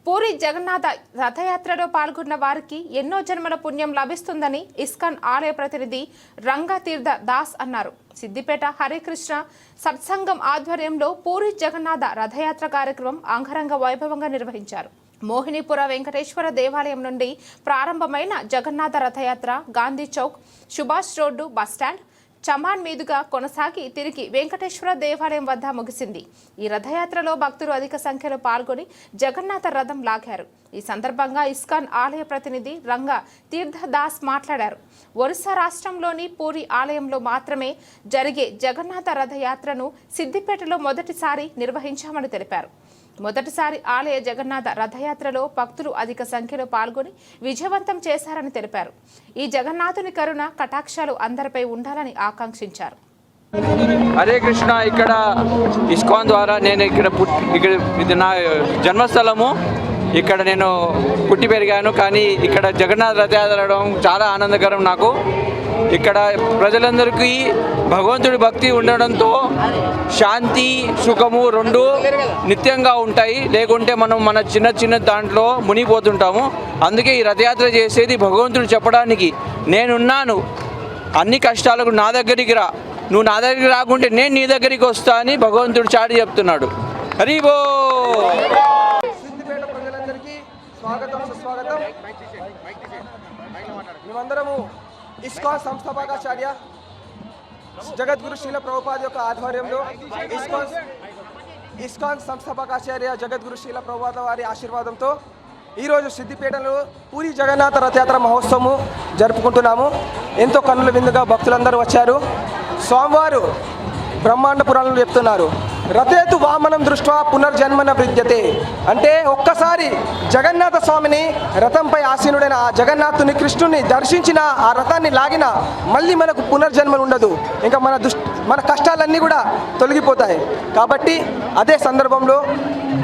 పూరి జగన్నాథ రథయాత్రలో పాల్గొన్న వారికి ఎన్నో జన్మల పుణ్యం లభిస్తుందని ఇస్కాన్ ఆలయ ప్రతినిధి రంగతీర్థ దాస్ అన్నారు. సిద్దిపేట హరికృష్ణ సత్సంగం ఆధ్వర్యంలో పూరి జగన్నాథ రథయాత్ర కార్యక్రమం అంగరంగ వైభవంగా నిర్వహించారు. మోహినిపుర వెంకటేశ్వర దేవాలయం నుండి ప్రారంభమైన జగన్నాథ రథయాత్ర గాంధీ చౌక్, సుభాష్ రోడ్డు, బస్టాండ్, చమాన్ మీదుగా కొనసాగి తిరిగి వెంకటేశ్వర దేవాలయం వద్ద ముగిసింది. ఈ రథయాత్రలో భక్తులు అధిక సంఖ్యలో పాల్గొని జగన్నాథ రథం లాగారు. ఈ సందర్భంగా ఇస్కాన్ ఆలయ ప్రతినిధి రంగ తీర్థదాస్ మాట్లాడారు. ఒరిస్సా రాష్ట్రంలోని పూరి ఆలయంలో మాత్రమే జరిగే జగన్నాథ రథయాత్రను సిద్దిపేటలో మొదటిసారి నిర్వహించామని తెలిపారు. మొదటిసారి ఆలయ జగన్నాథ రథయాత్రలో భక్తులు అధిక సంఖ్యలో పాల్గొని విజయవంతం చేశారని తెలిపారు. ఈ జగన్నాథుని కరుణ కటాక్షాలు అందరిపై ఉండాలని ఆకాంక్షించారు. హరే కృష్ణ. ఇక్కడ ఇస్కాన్ ద్వారా నేను ఇక్కడ ఇది నా జన్మస్థలము. ఇక్కడ నేను పుట్టి పెరిగాను. కానీ ఇక్కడ జగన్నాథ రథయాత్ర చాలా ఆనందకరం నాకు. ఇక్కడ ప్రజలందరికీ భగవంతుడి భక్తి ఉండడంతో శాంతి, సుఖము రెండు నిత్యంగా ఉంటాయి. లేకుంటే మనం మన చిన్న దాంట్లో మునిగిపోతుంటాము. అందుకే ఈ రథయాత్ర చేసేది భగవంతుడు చెప్పడానికి, నేనున్నాను, అన్ని కష్టాలకు నా దగ్గరికి రా, నువ్వు నా దగ్గరికి రాకుంటే నేను నీ దగ్గరికి వస్తా అని భగవంతుడు చాటి చెప్తున్నాడు. హరి బో. సిద్దిపేట ప్రజలందరికీ స్వాగతం, సుస్వాగతం. మేమందరము ఇస్కాన్ సంస్థాపకాచార్య జగద్గురు శ్రీల ప్రభుపాద యొక్క ఆధ్వర్యంలో ఇస్కాన్ సంస్థాపకాచార్య జగద్గురు శ్రీల ప్రభుపాద వారి ఆశీర్వాదంతో ఈరోజు సిద్దిపేటలో పూరి జగన్నాథ రథయాత్ర మహోత్సవము జరుపుకుంటున్నాము. ఎంతో కన్నుల విందుగా భక్తులందరూ వచ్చారు. స్వామివారు బ్రహ్మాండ పురాణంలో చెప్తున్నారు, రథేతు వామనం దృష్ట్యా పునర్జన్మన విద్యతే. అంటే ఒక్కసారి జగన్నాథ స్వామిని రథంపై ఆసీనుడైన ఆ జగన్నాథుని కృష్ణుని దర్శించిన, ఆ రథాన్ని లాగిన మళ్ళీ మనకు పునర్జన్మలు ఉండదు. ఇంకా మన కష్టాలన్నీ కూడా తొలగిపోతాయి. కాబట్టి అదే సందర్భంలో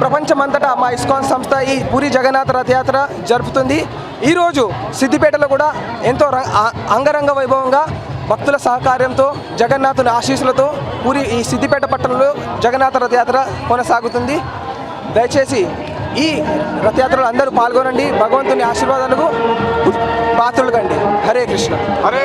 ప్రపంచమంతటా మా ఇస్కాన్ సంస్థ ఈ పూరి జగన్నాథ రథయాత్ర జరుపుతుంది. ఈరోజు సిద్దిపేటలో కూడా ఎంతో అంగరంగ వైభవంగా భక్తుల సహకార్యంతో, జగన్నాథుని ఆశీస్సులతో ఈ సిద్దిపేట పట్టణంలో జగన్నాథ రథయాత్ర కొనసాగుతుంది. దయచేసి ఈ రథయాత్రలో అందరూ పాల్గొనండి. భగవంతుని ఆశీర్వాదాలకు పాత్రులు కండి. హరే కృష్ణ.